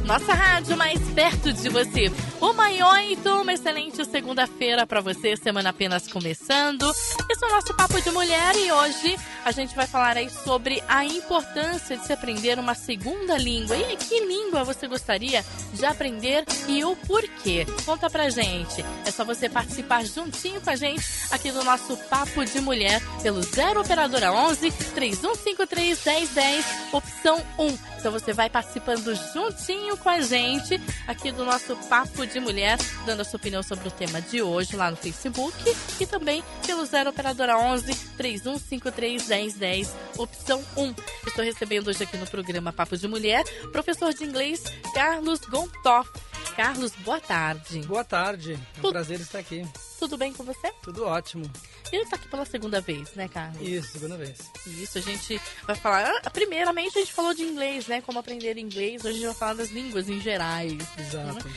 Nossa rádio mais perto de você. 1h08, uma excelente segunda-feira para você, semana apenas começando. Esse é o nosso Papo de Mulher e hoje a gente vai falar aí sobre a importância de se aprender uma segunda língua. E aí, que língua você gostaria de aprender e o porquê? Conta pra gente. É só você participar juntinho com a gente aqui do nosso Papo de Mulher pelo 0 Operadora 11 3153 1010, opção 1. Então você vai participando juntinho com a gente aqui do nosso Papo de Mulher, dando a sua opinião sobre o tema de hoje lá no Facebook e também pelo 0 Operadora 11 3153 1010, opção 1. Estou recebendo hoje aqui no programa Papo de Mulher professor de inglês Carlos Gontoff. Carlos, boa tarde. Boa tarde, é um prazer estar aqui. Tudo bem com você? Tudo ótimo. Ele está aqui pela segunda vez, né, Carlos? Isso, segunda vez. Isso, a gente vai falar... Primeiramente, a gente falou de inglês, né? Como aprender inglês. Hoje a gente vai falar das línguas em gerais. Exato. Né?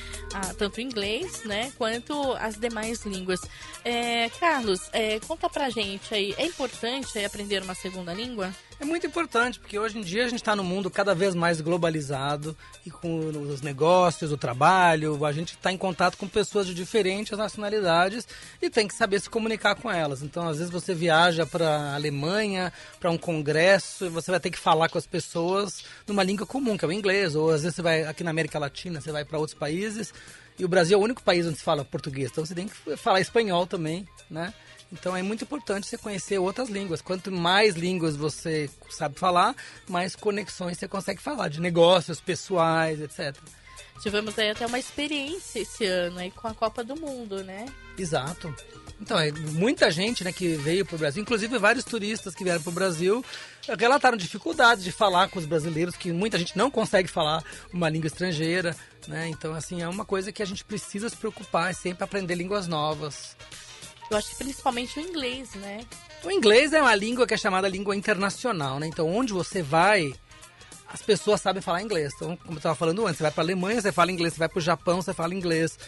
Tanto inglês, né? Quanto as demais línguas. Carlos, conta pra gente aí. É importante aprender uma segunda língua? É muito importante, porque hoje em dia a gente está num mundo cada vez mais globalizado e com os negócios, o trabalho, a gente está em contato com pessoas de diferentes nacionalidades e tem que saber se comunicar com elas. Então, às vezes você viaja para a Alemanha, para um congresso, e você vai ter que falar com as pessoas numa língua comum, que é o inglês, ou às vezes você vai aqui na América Latina, você vai para outros países, e o Brasil é o único país onde se fala português, então você tem que falar espanhol também, né? Então é muito importante você conhecer outras línguas. Quanto mais línguas você sabe falar, mais conexões você consegue falar, de negócios, pessoais, etc. Tivemos aí até uma experiência esse ano aí com a Copa do Mundo, né? Exato. Então, muita gente, né, que veio para o Brasil, inclusive vários turistas que vieram para o Brasil, relataram dificuldades de falar com os brasileiros, que muita gente não consegue falar uma língua estrangeira, né? Então, assim, é uma coisa que a gente precisa se preocupar, é sempre aprender línguas novas. Eu acho que principalmente o inglês, né? O inglês é uma língua que é chamada língua internacional, né? Então, onde você vai, as pessoas sabem falar inglês. Então, como eu estava falando antes, você vai para a Alemanha, você fala inglês. Você vai para o Japão, você fala inglês.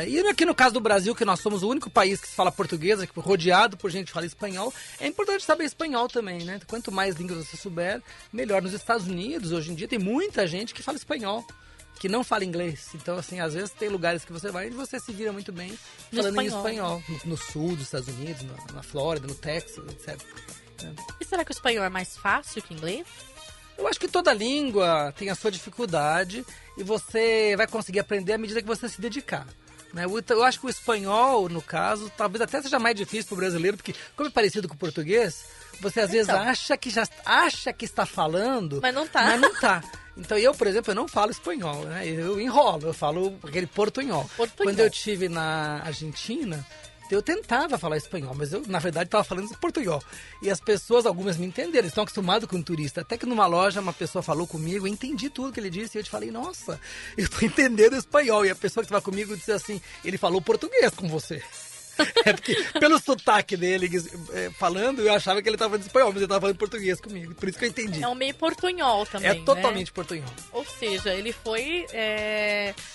E aqui no caso do Brasil, que nós somos o único país que se fala português, rodeado por gente que fala espanhol, é importante saber espanhol também, né? Quanto mais línguas você souber, melhor. Nos Estados Unidos, hoje em dia, tem muita gente que fala espanhol, que não fala inglês. Então, assim, às vezes tem lugares que você vai e você se vira muito bem falando em espanhol. No sul dos Estados Unidos, na Flórida, no Texas, etc. E será que o espanhol é mais fácil que o inglês? Eu acho que toda língua tem a sua dificuldade e você vai conseguir aprender à medida que você se dedicar, né? Eu acho que o espanhol, no caso, talvez até seja mais difícil para o brasileiro, porque como é parecido com o português, você às vezes acha que está falando, mas não tá. Então eu, por exemplo, eu não falo espanhol, né? Eu enrolo, eu falo aquele portunhol. Quando eu estive na Argentina, eu tentava falar espanhol, mas eu, na verdade, estava falando portunhol. E as pessoas, algumas me entenderam, estão acostumadas com turista. Até que numa loja, uma pessoa falou comigo, eu entendi tudo que ele disse, e eu te falei, nossa, eu estou entendendo espanhol. E a pessoa que estava comigo disse assim, ele falou português com você. É porque, pelo sotaque dele falando, eu achava que ele estava falando espanhol, mas ele estava falando português comigo. Por isso que eu entendi. É um meio portunhol também, É totalmente portunhol. Ou seja, ele foi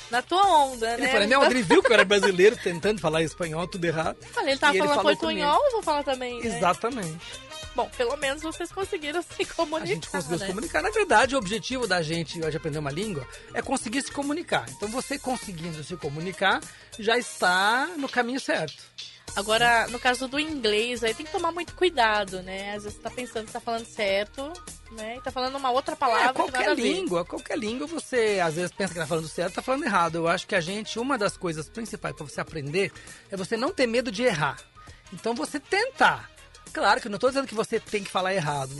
na tua onda, né? Ele viu que eu era brasileiro tentando falar espanhol, tudo errado. Ele estava falando portunhol, eu vou falar também, né? Exatamente. Bom, pelo menos vocês conseguiram se comunicar. A gente conseguiu se comunicar. Na verdade, o objetivo da gente hoje aprender uma língua é conseguir se comunicar. Então, você conseguindo se comunicar, já está no caminho certo. Agora, no caso do inglês, aí tem que tomar muito cuidado, né? Às vezes você tá pensando que tá falando certo, né? E tá falando uma outra palavra que nada a ver. Qualquer língua, você às vezes pensa que tá falando certo, tá falando errado. Eu acho que uma das coisas principais para você aprender é você não ter medo de errar. Então, você tentar. Claro que eu não estou dizendo que você tem que falar errado,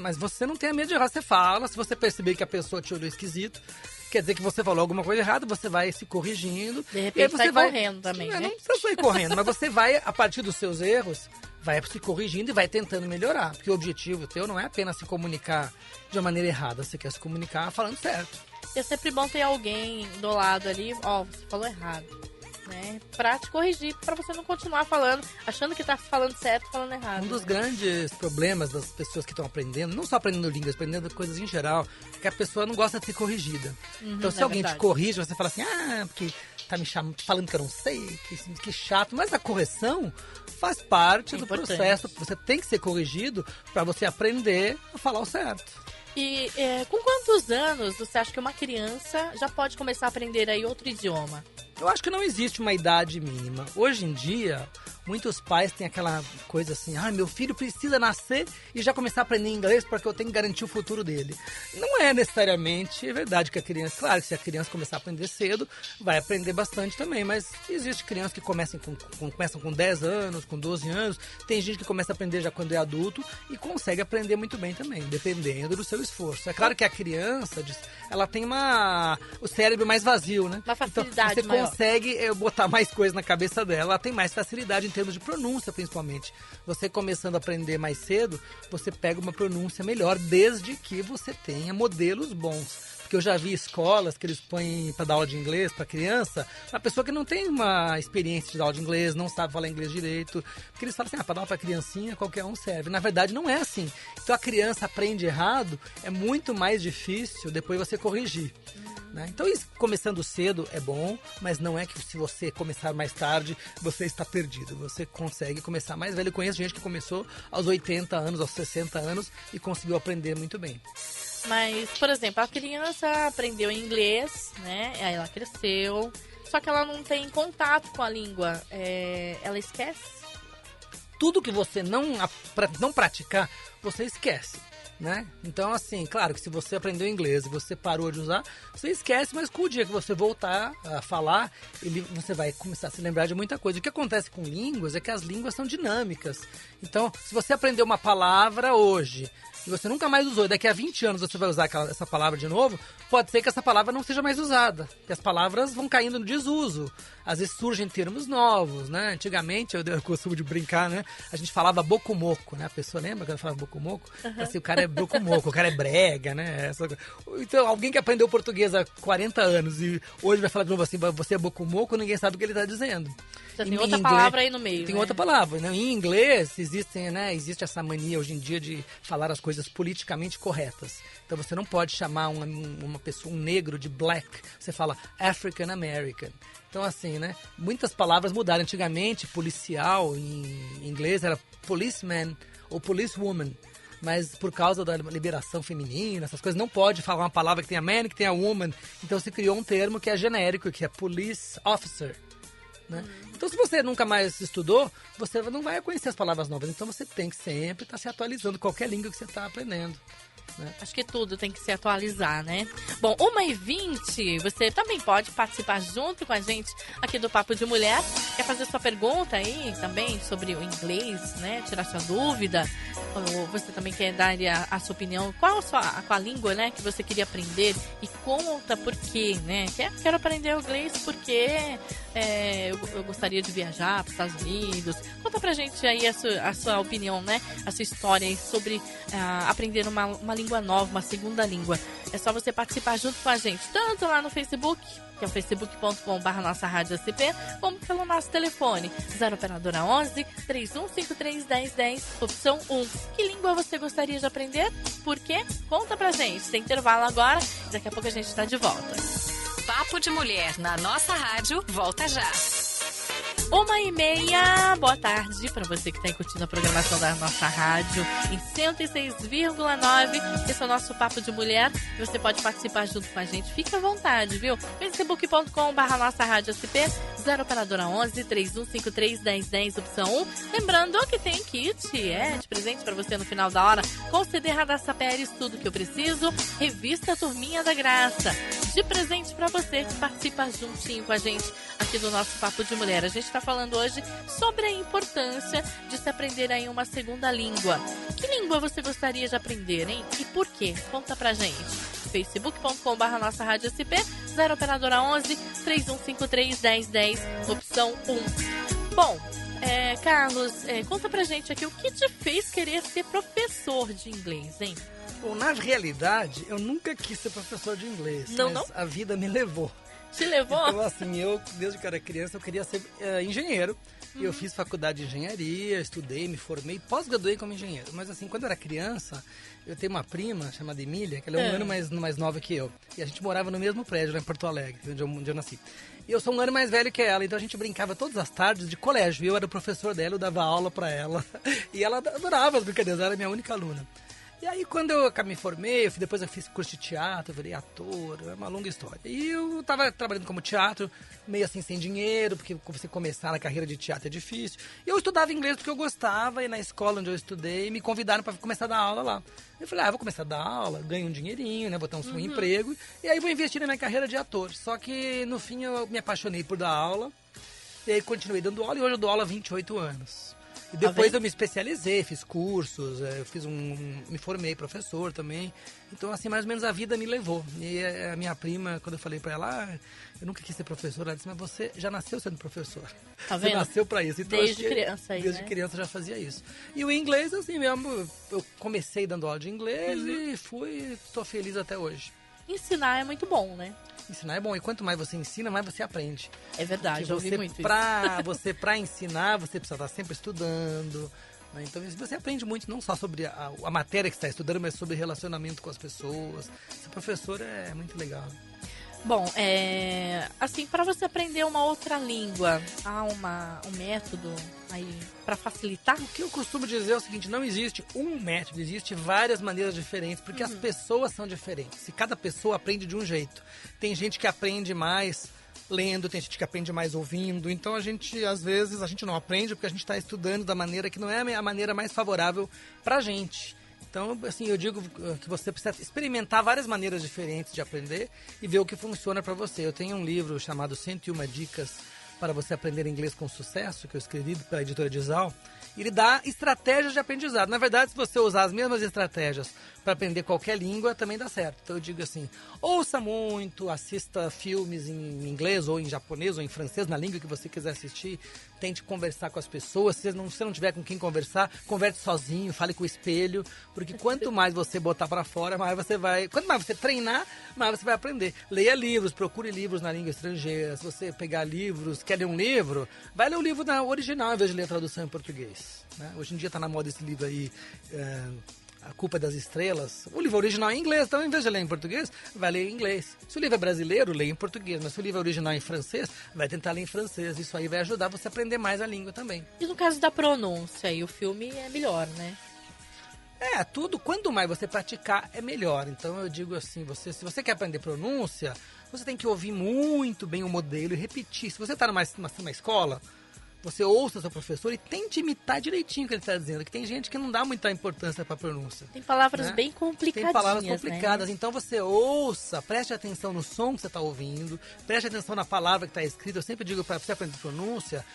mas você não tem medo de errar, você fala. Se você perceber que a pessoa te olhou esquisito, quer dizer que você falou alguma coisa errada, você vai se corrigindo. De repente você vai correndo também, né? Não precisa sair correndo, mas você vai, a partir dos seus erros, vai se corrigindo e vai tentando melhorar. Porque o objetivo teu não é apenas se comunicar de uma maneira errada, você quer se comunicar falando certo. E é sempre bom ter alguém do lado ali, você falou errado, né? Pra te corrigir, pra você não continuar falando, achando que tá falando certo, falando errado. Um dos grandes problemas das pessoas que estão aprendendo, não só aprendendo línguas, aprendendo coisas em geral, é que a pessoa não gosta de ser corrigida. Então, se alguém te corrige, você fala assim, porque tá me falando que eu não sei, que chato. Mas a correção faz parte do processo. Você tem que ser corrigido para você aprender a falar o certo. E com quantos anos você acha que uma criança já pode começar a aprender aí outro idioma? Eu acho que não existe uma idade mínima. Hoje em dia, muitos pais têm aquela coisa assim, meu filho precisa nascer e já começar a aprender inglês porque eu tenho que garantir o futuro dele. Não é necessariamente verdade que a criança, claro que se a criança começar a aprender cedo, vai aprender bastante também, mas existe crianças que começam com 10 anos, com 12 anos, tem gente que começa a aprender já quando é adulto e consegue aprender muito bem também, dependendo do seu esforço. É claro que a criança, ela tem o cérebro mais vazio, né? Uma facilidade então, você maior. consegue botar mais coisas na cabeça dela, ela tem mais facilidade em termos de pronúncia, principalmente. Você começando a aprender mais cedo, você pega uma pronúncia melhor, desde que você tenha modelos bons. Porque eu já vi escolas que eles põem para dar aula de inglês para criança, uma pessoa que não tem uma experiência de dar aula de inglês, não sabe falar inglês direito, porque eles falam assim, para dar aula para criancinha, qualquer um serve. Na verdade, não é assim. Então, a criança aprende errado, é muito mais difícil depois você corrigir. Né? Então, isso, começando cedo é bom, mas não é que se você começar mais tarde, você está perdido. Você consegue começar mais velho. Eu conheço gente que começou aos 80 anos, aos 60 anos e conseguiu aprender muito bem. Mas, por exemplo, a criança aprendeu inglês, né? Aí ela cresceu, só que ela não tem contato com a língua. Ela esquece? Tudo que você não praticar, você esquece. Né? Então, assim, claro que se você aprendeu inglês e você parou de usar, você esquece, mas com o dia que você voltar a falar, você vai começar a se lembrar de muita coisa. O que acontece com línguas é que as línguas são dinâmicas. Então, se você aprendeu uma palavra hoje e você nunca mais usou, e daqui a 20 anos você vai usar essa palavra de novo, pode ser que essa palavra não seja mais usada, que as palavras vão caindo no desuso. Às vezes surgem termos novos, né? Antigamente, eu costumo de brincar, né? A gente falava bocumoco, né? A pessoa lembra quando falava bocumoco? Uhum. Assim, o cara é bocumoco, o cara é brega, né? Então, alguém que aprendeu português há 40 anos e hoje vai falar de novo assim, você é bocumoco, ninguém sabe o que ele está dizendo. Já tem outra palavra aí no meio, Tem né? outra palavra, né? Em inglês existe essa mania hoje em dia de falar as coisas politicamente corretas. Então você não pode chamar uma pessoa, um negro de black, você fala African American. Então assim, né? Muitas palavras mudaram. Antigamente, policial em inglês era policeman ou policewoman. Mas por causa da liberação feminina, essas coisas, não pode falar uma palavra que tenha man, que tenha woman. Então se criou um termo que é genérico, que é police officer. Né? Então, se você nunca mais estudou, você não vai conhecer as palavras novas. Então, você tem que sempre estar se atualizando qualquer língua que você está aprendendo. Né? Acho que tudo tem que se atualizar, né? Bom, 1h20, você também pode participar junto com a gente aqui do Papo de Mulher. Quer fazer sua pergunta aí também sobre o inglês, né? Tirar sua dúvida. Ou você também quer dar a sua opinião. Qual a língua, né, que você queria aprender? E conta por quê, né? Quero aprender inglês porque eu gostaria de viajar para os Estados Unidos. Conta pra gente aí a sua opinião, né? A sua história aí sobre aprender uma língua nova, uma segunda língua. É só você participar junto com a gente, tanto lá no Facebook, que é o facebook.com/nossa Rádio SP, como pelo nosso telefone, 0 operadora 11 3153 1010, opção 1. Que língua você gostaria de aprender? Por quê? Conta pra gente. Tem intervalo agora, daqui a pouco a gente tá de volta. Papo de Mulher na nossa rádio, volta já. 1h30, boa tarde para você que está aí curtindo a programação da nossa rádio em 106,9. Esse é o nosso Papo de Mulher e você pode participar junto com a gente. Fique à vontade, viu? facebook.com/nossa rádio SP, 0 operadora 11 3153 1010, opção 1. Lembrando que tem kit de presente para você no final da hora com CD Radassa Pérez, tudo que eu preciso, revista Turminha da Graça. De presente para você que participa juntinho com a gente aqui do nosso Papo de Mulher. A gente está falando hoje sobre a importância de se aprender aí uma segunda língua. Que língua você gostaria de aprender, hein? E por quê? Conta pra gente. facebook.com/nossa rádio SP, 0 operadora 11 3153 1010, opção 1. Bom, Carlos, conta pra gente aqui o que te fez querer ser professor de inglês, hein? Bom, na realidade, eu nunca quis ser professor de inglês, mas a vida me levou. Te levou? Então, assim, desde que eu era criança, eu queria ser engenheiro. E eu fiz faculdade de engenharia, estudei, me formei, pós-graduei como engenheiro. Mas, assim, quando eu era criança, eu tenho uma prima chamada Emília, que ela é um ano mais nova que eu. E a gente morava no mesmo prédio, lá em Porto Alegre, onde eu nasci. E eu sou um ano mais velho que ela, então a gente brincava todas as tardes de colégio. Eu era o professor dela, eu dava aula pra ela. E ela adorava as brincadeiras, ela era minha única aluna. E aí, quando eu me formei, depois eu fiz curso de teatro, eu virei ator, é uma longa história. E eu tava trabalhando como teatro, meio assim, sem dinheiro, porque você começar na carreira de teatro é difícil. E eu estudava inglês porque eu gostava, e na escola onde eu estudei, me convidaram para começar a dar aula lá. Eu falei, vou começar a dar aula, ganho um dinheirinho, né, vou ter um emprego, e aí vou investir na minha carreira de ator. Só que, no fim, eu me apaixonei por dar aula, e aí continuei dando aula, e hoje eu dou aula há 28 anos. E depois eu me especializei, fiz cursos, me formei professor também. Então, assim, mais ou menos a vida me levou. E a minha prima, quando eu falei pra ela, eu nunca quis ser professora, ela disse, mas você já nasceu sendo professor. Tá vendo? Você nasceu pra isso. Então, desde criança aí, desde criança já fazia isso. E o inglês, assim mesmo, eu comecei dando aula de inglês e tô feliz até hoje. Ensinar é muito bom, né? Ensinar é bom, e quanto mais você ensina, mais você aprende. É verdade, eu ouvi muito Você, pra ensinar, você precisa estar sempre estudando. Né? Então, você aprende muito, não só sobre a matéria que você está estudando, mas sobre relacionamento com as pessoas. Ser professor é muito legal. Bom, assim, para você aprender uma outra língua, há um método aí para facilitar? O que eu costumo dizer é o seguinte, não existe um método, existe várias maneiras diferentes, porque as pessoas são diferentes, e cada pessoa aprende de um jeito. Tem gente que aprende mais lendo, tem gente que aprende mais ouvindo, então às vezes, a gente não aprende porque a gente está estudando da maneira que não é a maneira mais favorável pra gente. Então, assim, eu digo que você precisa experimentar várias maneiras diferentes de aprender e ver o que funciona para você. Eu tenho um livro chamado 101 Dicas para você aprender inglês com sucesso, que eu escrevi pela editora Dizal. Ele dá estratégias de aprendizado. Na verdade, se você usar as mesmas estratégias para aprender qualquer língua, também dá certo. Então eu digo assim, ouça muito, assista filmes em inglês ou em japonês ou em francês, na língua que você quiser assistir. Tente conversar com as pessoas. Se você não tiver com quem conversar, converse sozinho, fale com o espelho. Porque quanto mais você botar para fora, mais você vai... Quanto mais você treinar, mais você vai aprender. Leia livros, procure livros na língua estrangeira. Se você pegar livros, quer ler um livro, vai ler o livro na original, ao invés de ler a tradução em português. Né? Hoje em dia está na moda esse livro aí... A Culpa das Estrelas. O livro original é em inglês, então, em vez de ler em português, vai ler em inglês. Se o livro é brasileiro, leia em português. Mas se o livro é original em francês, vai tentar ler em francês. Isso aí vai ajudar você a aprender mais a língua também. E no caso da pronúncia, aí o filme é melhor, né? Tudo. Quanto mais você praticar, é melhor. Então, eu digo assim, se você quer aprender pronúncia, você tem que ouvir muito bem o modelo e repetir. Se você está numa escola... Você ouça o seu professor e tente imitar direitinho o que ele está dizendo. Que tem gente que não dá muita importância para a pronúncia. Tem palavras bem complicadinhas, Tem palavras complicadas. Né? Então você ouça, preste atenção no som que você está ouvindo, preste atenção na palavra que está escrita. Eu sempre digo para você aprender pronúncia,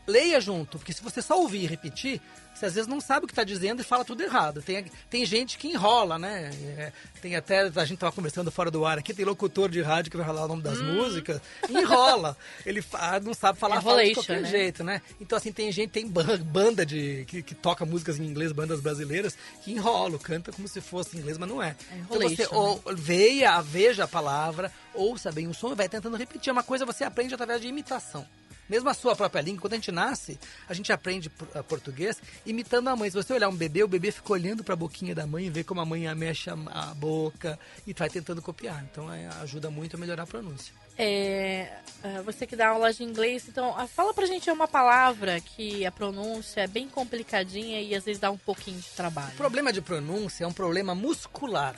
leia junto. Porque se você só ouvir e repetir, você às vezes não sabe o que está dizendo e fala tudo errado. Tem gente que enrola, né? Tem até, a gente estava conversando fora do ar aqui, tem locutor de rádio que vai falar o nome das músicas, e enrola. Ele não sabe falar, fala de qualquer jeito, né? Então, assim, tem banda que toca músicas em inglês, bandas brasileiras, que enrola, canta como se fosse em inglês, mas não é. Então você veja a palavra, ouça bem o som e vai tentando repetir. Uma coisa você aprende através de imitação. Mesmo a sua própria língua, quando a gente nasce, a gente aprende português imitando a mãe. Se você olhar um bebê, o bebê fica olhando para a boquinha da mãe e vê como a mãe mexe a boca e vai tentando copiar. Então, ajuda muito a melhorar a pronúncia. Você que dá aula de inglês, então, fala pra gente uma palavra que a pronúncia é bem complicadinha e às vezes dá um pouquinho de trabalho. O problema de pronúncia é um problema muscular.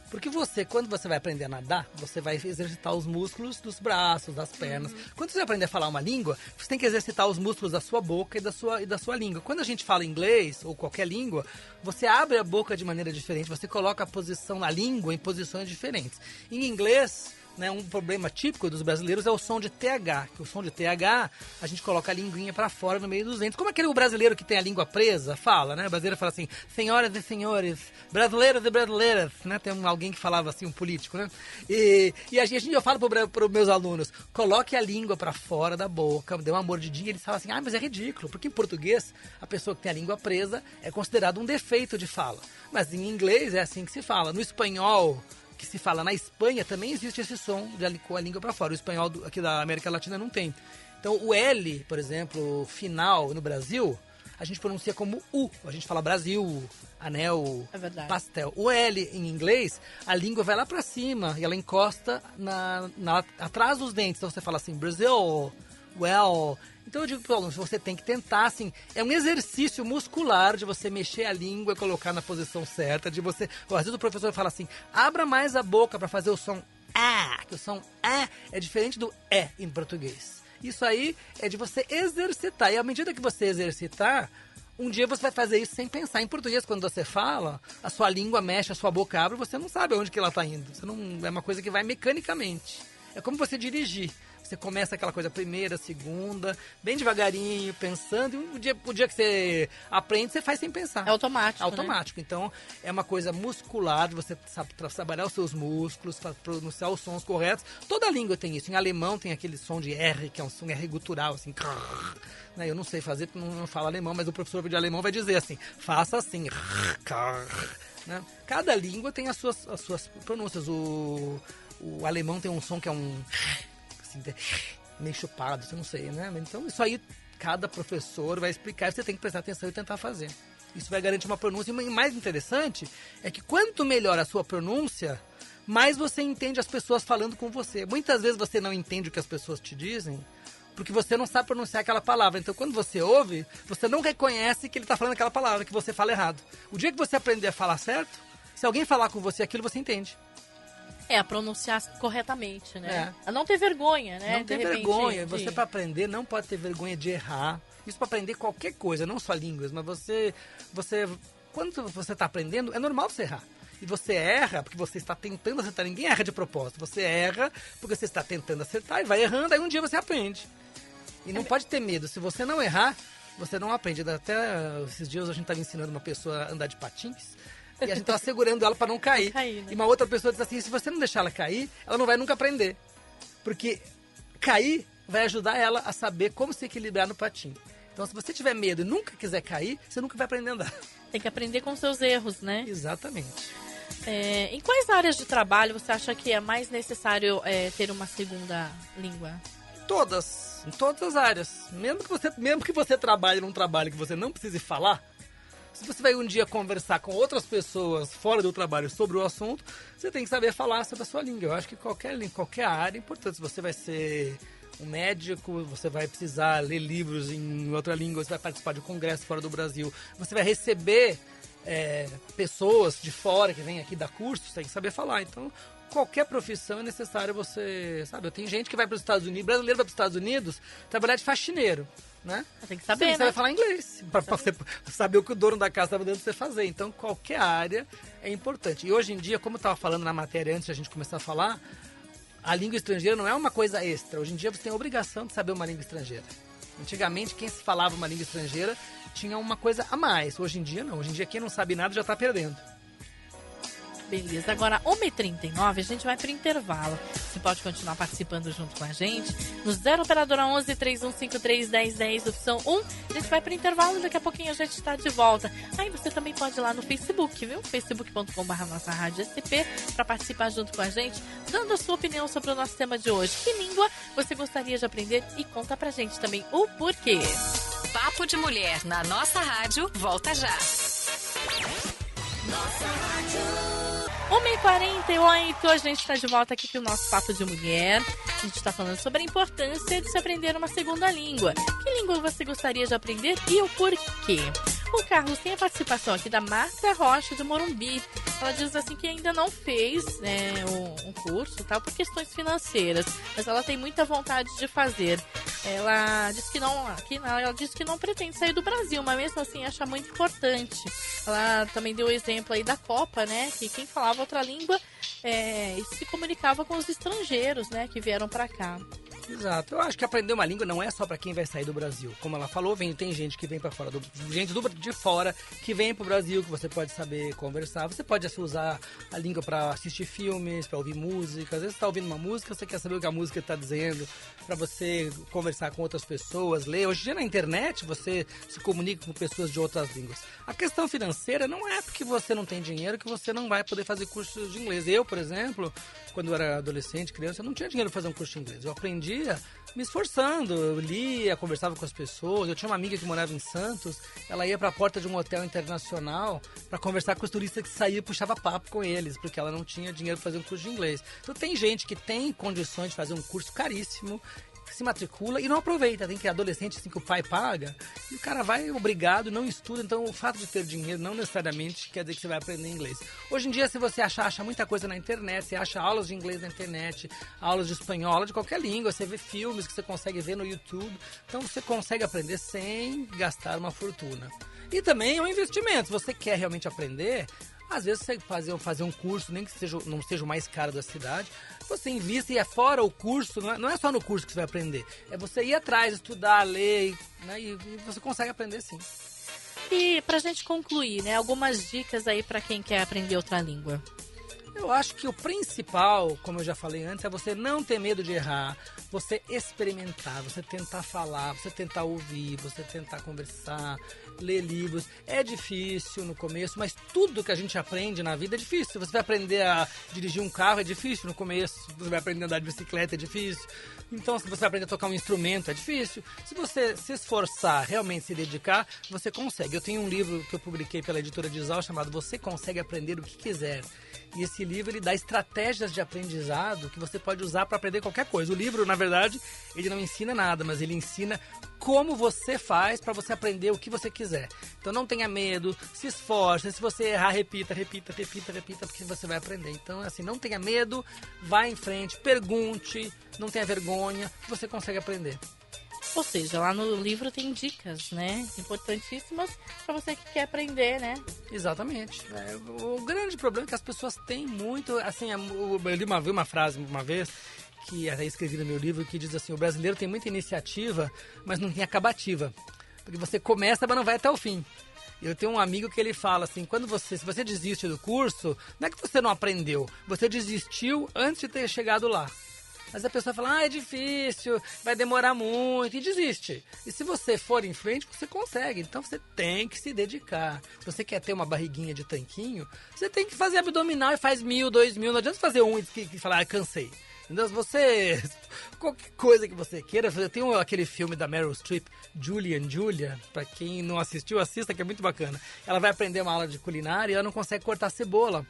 Porque quando você vai aprender a nadar, você vai exercitar os músculos dos braços, das pernas. Quando você vai aprender a falar uma língua, você tem que exercitar os músculos da sua boca e da sua língua. Quando a gente fala inglês ou qualquer língua, você abre a boca de maneira diferente, você coloca a língua em posições diferentes. Em inglês... Né, um problema típico dos brasileiros é o som de TH, que o som de TH, a gente coloca a linguinha pra fora no meio dos dentes. Como aquele brasileiro que tem a língua presa fala, né? O brasileiro fala assim, senhoras e senhores, brasileiros e brasileiras, né? Tem alguém que falava assim, um político, né? E eu falo para os meus alunos, coloque a língua pra fora da boca, dê uma mordidinha, eles falam assim, mas é ridículo, porque em português, a pessoa que tem a língua presa é considerado um defeito de fala. Mas em inglês é assim que se fala. No espanhol... que se fala na Espanha, também existe esse som com a língua para fora. O espanhol aqui da América Latina não tem. Então, o L, por exemplo, final no Brasil, a gente pronuncia como U. A gente fala Brasil, anel, pastel. O L em inglês, a língua vai lá para cima e ela encosta atrás dos dentes. Então, você fala assim, Brasil, well. Então eu digo para o aluno, você tem que tentar, assim, é um exercício muscular de você mexer a língua e colocar na posição certa, de você... Às vezes o professor fala assim, abra mais a boca para fazer o som A, que o som A é diferente do E em português. Isso aí é de você exercitar, e à medida que você exercitar, um dia você vai fazer isso sem pensar. Em português, quando você fala, a sua língua mexe, a sua boca abre, você não sabe aonde que ela está indo. Você não, é uma coisa que vai mecanicamente. É como você dirigir. Você começa aquela coisa primeira, segunda, bem devagarinho, pensando. E o dia que você aprende, você faz sem pensar. É automático, automático. Né? Então, é uma coisa muscular, de você sabe trabalhar os seus músculos, para pronunciar os sons corretos. Toda língua tem isso. Em alemão tem aquele som de R, que é um som R gutural, assim. Eu não sei fazer, porque não falo alemão, mas o professor de alemão vai dizer assim, faça assim. Né? Cada língua tem as suas pronúncias. O alemão tem um som que é um... meio chupado, eu não sei, né? Então isso aí, cada professor vai explicar, você tem que prestar atenção e tentar fazer. Isso vai garantir uma pronúncia. E o mais interessante é que quanto melhor a sua pronúncia, mais você entende as pessoas falando com você. Muitas vezes você não entende o que as pessoas te dizem, porque você não sabe pronunciar aquela palavra. Então quando você ouve, você não reconhece que ele está falando aquela palavra, que você fala errado. O dia que você aprender a falar certo, se alguém falar com você aquilo, você entende. A pronunciar corretamente, né? A não ter vergonha, né? Não ter vergonha. Você, para aprender, não pode ter vergonha de errar. Isso para aprender qualquer coisa, não só línguas, mas você quando você está aprendendo, é normal você errar. E você erra porque você está tentando acertar. Ninguém erra de propósito. Você erra porque você está tentando acertar e vai errando, aí um dia você aprende. E não pode ter medo. Se você não errar, você não aprende. Até esses dias a gente estava ensinando uma pessoa a andar de patins. E a gente estava segurando ela para não cair. Né? E uma outra pessoa disse assim, se você não deixar ela cair, ela não vai nunca aprender. Porque cair vai ajudar ela a saber como se equilibrar no patim. Então, se você tiver medo e nunca quiser cair, você nunca vai aprender a andar. Tem que aprender com seus erros, né? Exatamente. Em quais áreas de trabalho você acha que é mais necessário ter uma segunda língua? Todas. Em todas as áreas. Mesmo que você trabalhe num trabalho que você não precise falar, se você vai um dia conversar com outras pessoas fora do trabalho sobre o assunto, você tem que saber falar sobre a sua língua. Eu acho que qualquer área é importante. Se você vai ser um médico, você vai precisar ler livros em outra língua, você vai participar de um congresso fora do Brasil, você vai receber pessoas de fora que vêm aqui dar curso, você tem que saber falar. Então, qualquer profissão é necessário você... Sabe, tem gente que vai para os Estados Unidos, brasileiro vai para os Estados Unidos trabalhar de faxineiro. Né? Tem que saber, Você vai falar inglês, para você saber o que o dono da casa estava dando você fazer. Então, qualquer área é importante. E hoje em dia, como eu estava falando na matéria antes de a gente começar a falar, a língua estrangeira não é uma coisa extra. Hoje em dia, você tem a obrigação de saber uma língua estrangeira. Antigamente, quem se falava uma língua estrangeira tinha uma coisa a mais. Hoje em dia, não. Hoje em dia, quem não sabe nada já está perdendo. Beleza, agora 1h39 a gente vai para o intervalo. Você pode continuar participando junto com a gente no 0 operadora 11 3153 1010 opção 1. A gente vai para o intervalo e daqui a pouquinho a gente está de volta. Aí você também pode ir lá no Facebook, viu? facebook.com/nossa rádio SP para participar junto com a gente, dando a sua opinião sobre o nosso tema de hoje. Que língua você gostaria de aprender? E conta pra gente também o porquê. Papo de Mulher na nossa rádio, volta já. Nossa rádio. 1h48, a gente está de volta aqui com o nosso Papo de Mulher. A gente está falando sobre a importância de se aprender uma segunda língua. Que língua você gostaria de aprender e o porquê? O Carlos tem a participação aqui da Marta Rocha de Morumbi. Ela diz assim que ainda não fez um curso, tal, por questões financeiras, mas ela tem muita vontade de fazer. Ela diz que não pretende sair do Brasil, mas mesmo assim acha muito importante. Ela também deu o exemplo aí da Copa, né? Que quem falava outra língua se comunicava com os estrangeiros, né? Que vieram para cá. Exato. Eu acho que aprender uma língua não é só para quem vai sair do Brasil. Como ela falou, tem gente que vem para fora, gente de fora que vem pro Brasil, que você pode saber conversar. Você pode usar a língua para assistir filmes, para ouvir música. Às vezes você está ouvindo uma música, você quer saber o que a música está dizendo, para você conversar com outras pessoas, ler. Hoje em dia na internet você se comunica com pessoas de outras línguas. A questão financeira não é porque você não tem dinheiro que você não vai poder fazer cursos de inglês. Eu, por exemplo, quando eu era adolescente, criança, eu não tinha dinheiro para fazer um curso de inglês. Eu aprendi me esforçando, eu lia, conversava com as pessoas. Eu tinha uma amiga que morava em Santos, ela ia para a porta de um hotel internacional para conversar com os turistas que saíam e puxava papo com eles, porque ela não tinha dinheiro para fazer um curso de inglês. Então tem gente que tem condições de fazer um curso caríssimo, se matricula e não aproveita. Tem que adolescente assim que o pai paga e o cara vai obrigado, não estuda. Então o fato de ter dinheiro não necessariamente quer dizer que você vai aprender inglês. Hoje em dia, se você acha muita coisa na internet, você acha aulas de inglês na internet, aulas de espanhol, aula de qualquer língua, você vê filmes que você consegue ver no YouTube. Então você consegue aprender sem gastar uma fortuna. E também é um investimento. Se você quer realmente aprender, às vezes você fazer um curso, nem que não seja o mais caro da cidade, você investe e é fora o curso, não é só no curso que você vai aprender. É você ir atrás, estudar, ler, né, e você consegue aprender sim. E pra gente concluir, né, algumas dicas aí pra quem quer aprender outra língua. Eu acho que o principal, como eu já falei antes, é você não ter medo de errar, você experimentar, você tentar falar, você tentar ouvir, você tentar conversar, ler livros. É difícil no começo, mas tudo que a gente aprende na vida é difícil. Você vai aprender a dirigir um carro, é difícil no começo. Você vai aprender a andar de bicicleta, é difícil. Então, se você vai aprender a tocar um instrumento, é difícil. Se você se esforçar, realmente se dedicar, você consegue. Eu tenho um livro que eu publiquei pela editora Dizal chamado Você Consegue Aprender o que Quiser. E esse livro, ele dá estratégias de aprendizado que você pode usar para aprender qualquer coisa. O livro, na verdade, ele não ensina nada, mas ele ensina como você faz para você aprender o que você quiser. Então não tenha medo, se esforce. Se você errar, repita, porque você vai aprender. Então, assim, não tenha medo, vá em frente, pergunte, não tenha vergonha, que você consegue aprender. Ou seja, lá no livro tem dicas, né? Importantíssimas para você que quer aprender, né? Exatamente. O grande problema é que as pessoas têm muito... Assim, eu li uma frase uma vez, que até escrevi no meu livro, que diz assim: o brasileiro tem muita iniciativa, mas não tem acabativa. Porque você começa, mas não vai até o fim. Eu tenho um amigo que ele fala assim: se você desiste do curso, não é que você não aprendeu, você desistiu antes de ter chegado lá. Mas a pessoa fala: é difícil, vai demorar muito, e desiste. E se você for em frente, você consegue. Então você tem que se dedicar. Se você quer ter uma barriguinha de tanquinho, você tem que fazer abdominal e faz 1.000, 2.000. Não adianta fazer um e falar: cansei. Então, você... Qualquer coisa que você queira fazer. Tem aquele filme da Meryl Streep, Julie and Julia. Pra quem não assistiu, assista, que é muito bacana. Ela vai aprender uma aula de culinária e ela não consegue cortar cebola.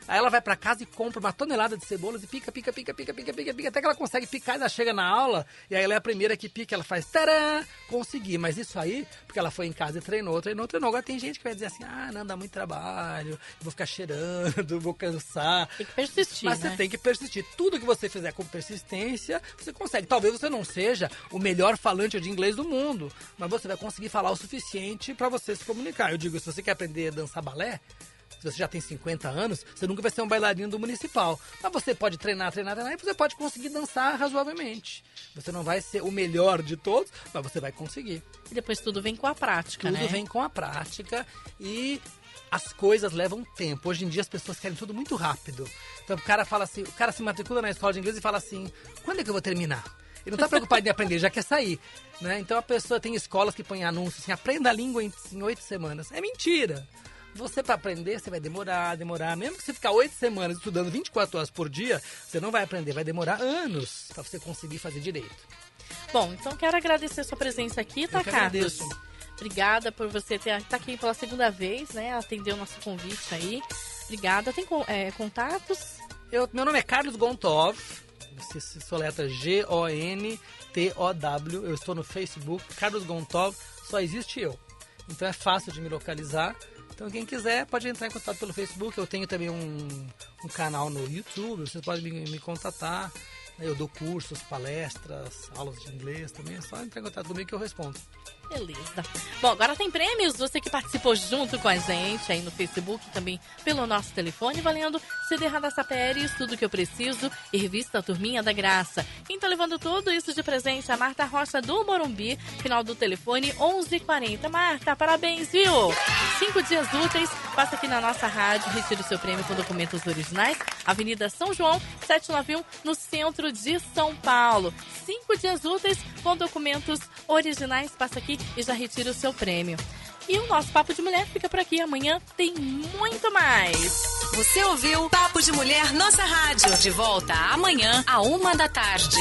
Aí ela vai pra casa e compra uma tonelada de cebolas e pica, até que ela consegue picar e ela chega na aula, e aí ela é a primeira que pica, ela faz tará, consegui. Mas isso aí, porque ela foi em casa e treinou. Agora tem gente que vai dizer assim: não, dá muito trabalho, vou ficar cheirando, vou cansar. Tem que persistir, Mas né? você tem que persistir. Tudo que você fizer com persistência, você consegue. Talvez você não seja o melhor falante de inglês do mundo, mas você vai conseguir falar o suficiente pra você se comunicar. Eu digo, se você quer aprender a dançar balé, se você já tem 50 anos, você nunca vai ser um bailarino do municipal. Mas você pode treinar e você pode conseguir dançar razoavelmente. Você não vai ser o melhor de todos, mas você vai conseguir. E depois tudo vem com a prática, né? Tudo vem com a prática e as coisas levam tempo. Hoje em dia as pessoas querem tudo muito rápido. Então o cara fala assim, o cara se matricula na escola de inglês e fala assim: quando é que eu vou terminar? Ele não está preocupado em aprender, já quer sair, né? Então a pessoa tem escolas que põem anúncios assim: aprenda a língua em 8 semanas. É mentira. Você, para aprender, você vai demorar. Mesmo que você ficar 8 semanas estudando 24 horas por dia, você não vai aprender. Vai demorar anos para você conseguir fazer direito. Bom, então quero agradecer a sua presença aqui, tá, Carlos? Obrigada por você estar aqui pela segunda vez, né? Atender o nosso convite aí. Obrigada. Tem contatos? Meu nome é Carlos Gontov. Você se soleta Gontov. Eu estou no Facebook, Carlos Gontov. Só existe eu. Então é fácil de me localizar. Então quem quiser pode entrar em contato pelo Facebook. Eu tenho também um canal no YouTube, vocês podem me contatar. Eu dou cursos, palestras, aulas de inglês também. É só entrar em contato comigo que eu respondo. Beleza. Bom, agora tem prêmios. Você que participou junto com a gente aí no Facebook, também pelo nosso telefone, valendo CD Radassa Pérez, Tudo Que Eu Preciso e revista Turminha da Graça. Quem tá levando tudo isso de presente é a Marta Rocha do Morumbi, final do telefone 1140. Marta, parabéns, viu? 5 dias úteis, passa aqui na nossa rádio, retire o seu prêmio com documentos originais, Avenida São João, 791, no centro de São Paulo. 5 dias úteis com documentos originais, passa aqui e já retira o seu prêmio. E o nosso Papo de Mulher fica por aqui. Amanhã tem muito mais. Você ouviu Papo de Mulher, nossa rádio. De volta amanhã, à 1h da tarde.